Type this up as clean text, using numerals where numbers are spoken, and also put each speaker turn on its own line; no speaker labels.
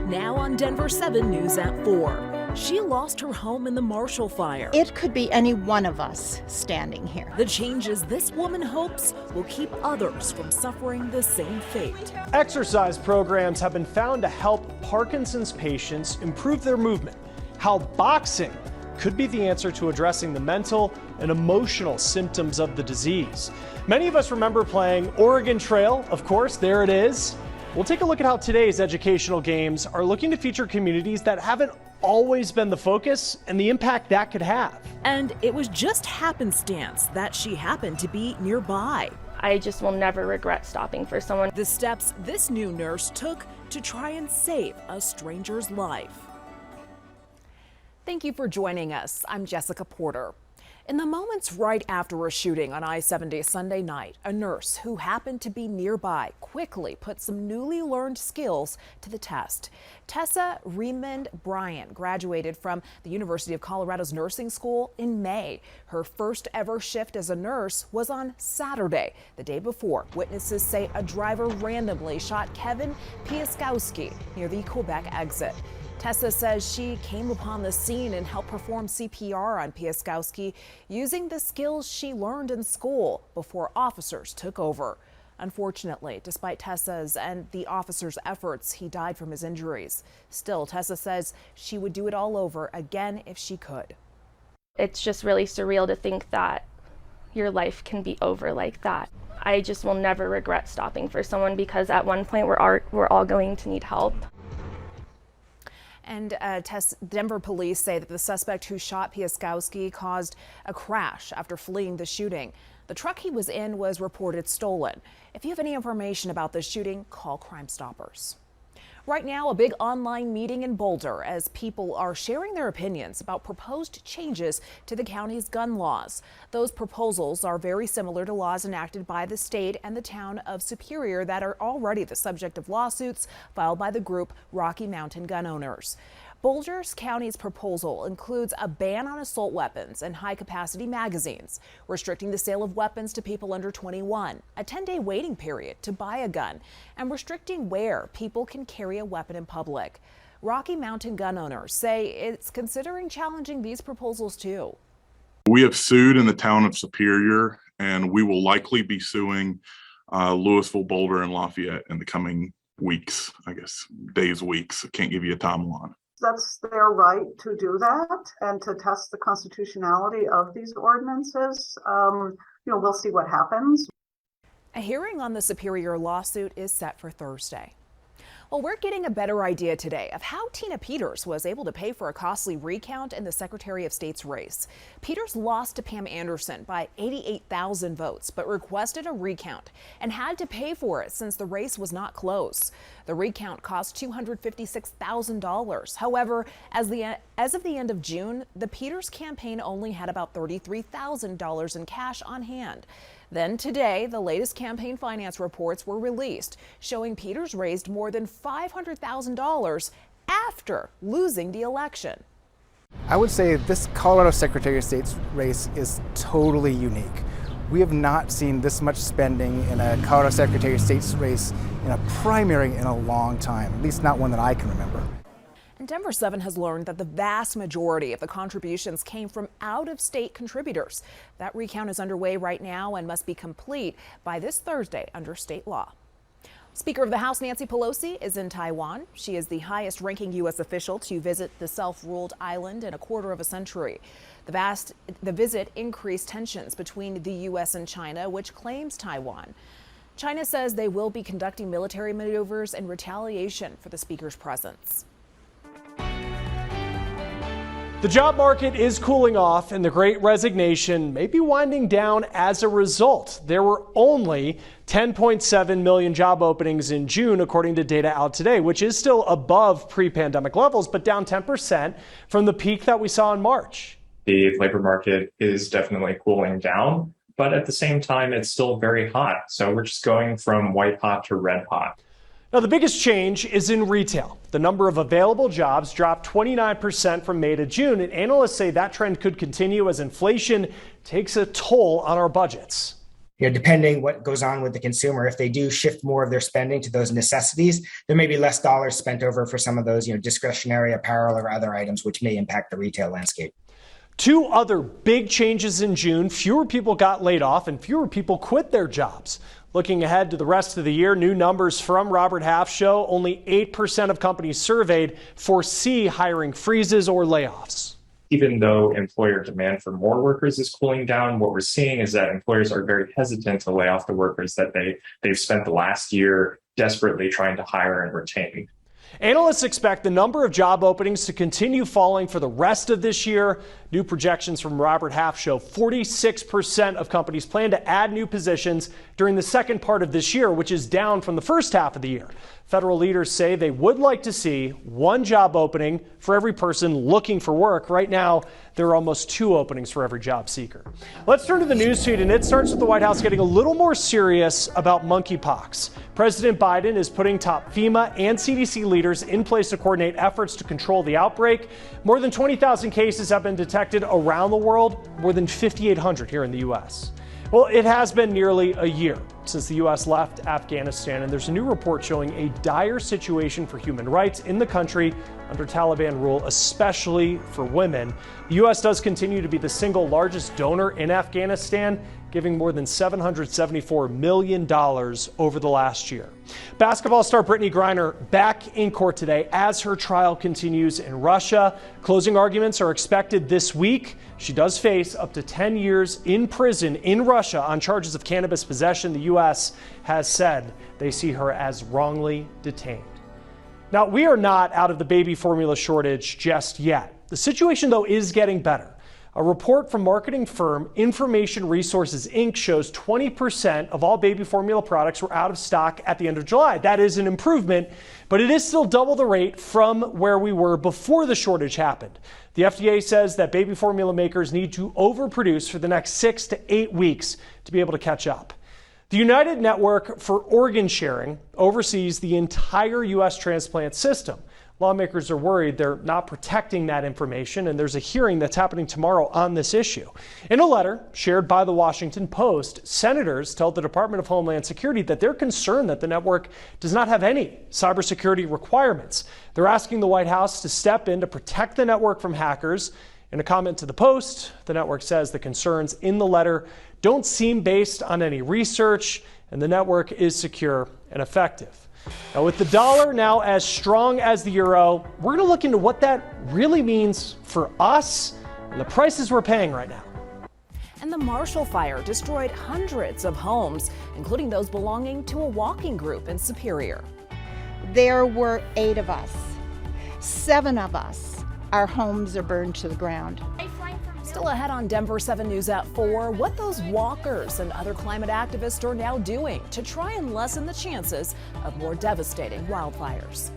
Now on Denver 7 News at 4. She lost her home in the Marshall Fire.
It could be any one of us standing here.
The changes this woman hopes will keep others from suffering the same fate.
Exercise programs have been found to help Parkinson's patients improve their movement. How boxing could be the answer to addressing the mental and emotional symptoms of the disease. Many of us remember playing Oregon Trail, of course, there it is. We'll take a look at how today's educational games are looking to feature communities that haven't always been the focus and the impact that could have.
And it was just happenstance that she happened to be nearby.
I just will never regret stopping for someone.
The steps this new nurse took to try and save a stranger's life. Thank you for joining us. I'm Jessica Porter. In the moments right after a shooting on I-70 Sunday night, a nurse who happened to be nearby quickly put some newly learned skills to the test. Tessa Raymond Bryant graduated from the University of Colorado's nursing school in May. Her first ever shift as a nurse was on Saturday, the day before. Witnesses say a driver randomly shot Kevin Piaskowski near the Quebec exit. Tessa says she came upon the scene and helped perform CPR on Piaskowski using the skills she learned in school before officers took over. Unfortunately, despite Tessa's and the officers' efforts, he died from his injuries. Still, Tessa says she would do it all over again if she could.
It's just really surreal to think that your life can be over like that. I just will never regret stopping for someone because at one point we're all going to need help.
And Denver police say that the suspect who shot Piaskowski caused a crash after fleeing the shooting. The truck he was in was reported stolen. If you have any information about the shooting, call Crime Stoppers. Right now, a big online meeting in Boulder as people are sharing their opinions about proposed changes to the county's gun laws. Those proposals are very similar to laws enacted by the state and the town of Superior that are already the subject of lawsuits filed by the group Rocky Mountain Gun Owners. Boulder County's proposal includes a ban on assault weapons and high-capacity magazines, restricting the sale of weapons to people under 21, a 10-day waiting period to buy a gun, and restricting where people can carry a weapon in public. Rocky Mountain Gun Owners say it's considering challenging these proposals too.
We have sued in the town of Superior, and we will likely be suing Louisville, Boulder, and Lafayette in the coming weeks, I guess, days, weeks. I can't give you a timeline.
That's their right to do that and to test the constitutionality of these ordinances. We'll see what happens.
A hearing on the Superior lawsuit is set for Thursday. Well, we're getting a better idea today of how Tina Peters was able to pay for a costly recount in the Secretary of State's race. Peters lost to Pam Anderson by 88,000 votes, but requested a recount and had to pay for it since the race was not close. The recount cost $256,000. However, as of the end of June, the Peters campaign only had about $33,000 in cash on hand. Then today, the latest campaign finance reports were released, showing Peters raised more than $500,000 after losing the election.
I would say this Colorado Secretary of State's race is totally unique. We have not seen this much spending in a Colorado Secretary of State's race in a primary in a long time, at least not one that I can remember.
And Denver 7 has learned that the vast majority of the contributions came from out-of-state contributors. That recount is underway right now and must be complete by this Thursday under state law. Speaker of the House Nancy Pelosi is in Taiwan. She is the highest-ranking U.S. official to visit the self-ruled island in a quarter of a century. The visit increased tensions between the U.S. and China, which claims Taiwan. China says they will be conducting military maneuvers in retaliation for the speaker's presence.
The job market is cooling off and the Great Resignation may be winding down as a result. There were only 10.7 million job openings in June, according to data out today, which is still above pre-pandemic levels, but down 10% from the peak that we saw in March.
The labor market is definitely cooling down, but at the same time, it's still very hot. So we're just going from white hot to red hot.
Now, the biggest change is in retail. The number of available jobs dropped 29% from May to June, and analysts say that trend could continue as inflation takes a toll on our budgets.
depending what goes on with the consumer, if they do shift more of their spending to those necessities, there may be less dollars spent over for some of those, discretionary apparel or other items, which may impact the retail landscape.
Two other big changes in June: fewer people got laid off and fewer people quit their jobs. Looking ahead to the rest of the year, new numbers from Robert Half show only 8% of companies surveyed foresee hiring freezes or layoffs.
Even though employer demand for more workers is cooling down, what we're seeing is that employers are very hesitant to lay off the workers that they've spent the last year desperately trying to hire and retain.
Analysts expect the number of job openings to continue falling for the rest of this year. New projections from Robert Half show 46% of companies plan to add new positions during the second part of this year, which is down from the first half of the year. Federal leaders say they would like to see one job opening for every person looking for work. Right now, there are almost 2 openings for every job seeker. Let's turn to the news feed, and it starts with the White House getting a little more serious about monkeypox. President Biden is putting top FEMA and CDC leaders in place to coordinate efforts to control the outbreak. More than 20,000 cases have been detected around the world, more than 5,800 here in the U.S. Well, it has been nearly a year since the U.S. left Afghanistan, and there's a new report showing a dire situation for human rights in the country under Taliban rule, especially for women. The U.S. does continue to be the single largest donor in Afghanistan, giving more than $774 million over the last year. Basketball star Brittany Griner back in court today as her trial continues in Russia. Closing arguments are expected this week. She does face up to 10 years in prison in Russia on charges of cannabis possession. The U.S. has said they see her as wrongly detained. Now, we are not out of the baby formula shortage just yet. The situation, though, is getting better. A report from marketing firm Information Resources, Inc. shows 20% of all baby formula products were out of stock at the end of July. That is an improvement, but it is still double the rate from where we were before the shortage happened. The FDA says that baby formula makers need to overproduce for the next 6 to 8 weeks to be able to catch up. The United Network for Organ Sharing oversees the entire U.S. transplant system. Lawmakers are worried they're not protecting that information, and there's a hearing that's happening tomorrow on this issue. In a letter shared by the Washington Post, senators told the Department of Homeland Security that they're concerned that the network does not have any cybersecurity requirements. They're asking the White House to step in to protect the network from hackers. In a comment to the Post, the network says the concerns in the letter don't seem based on any research, and the network is secure and effective. Now, with the dollar now as strong as the euro, we're going to look into what that really means for us and the prices we're paying right now.
And the Marshall Fire destroyed hundreds of homes, including those belonging to a walking group in Superior.
There were 8 of us. 7 of us, our homes are burned to the ground.
Still ahead on Denver 7 News at 4, what those walkers and other climate activists are now doing to try and lessen the chances of more devastating wildfires.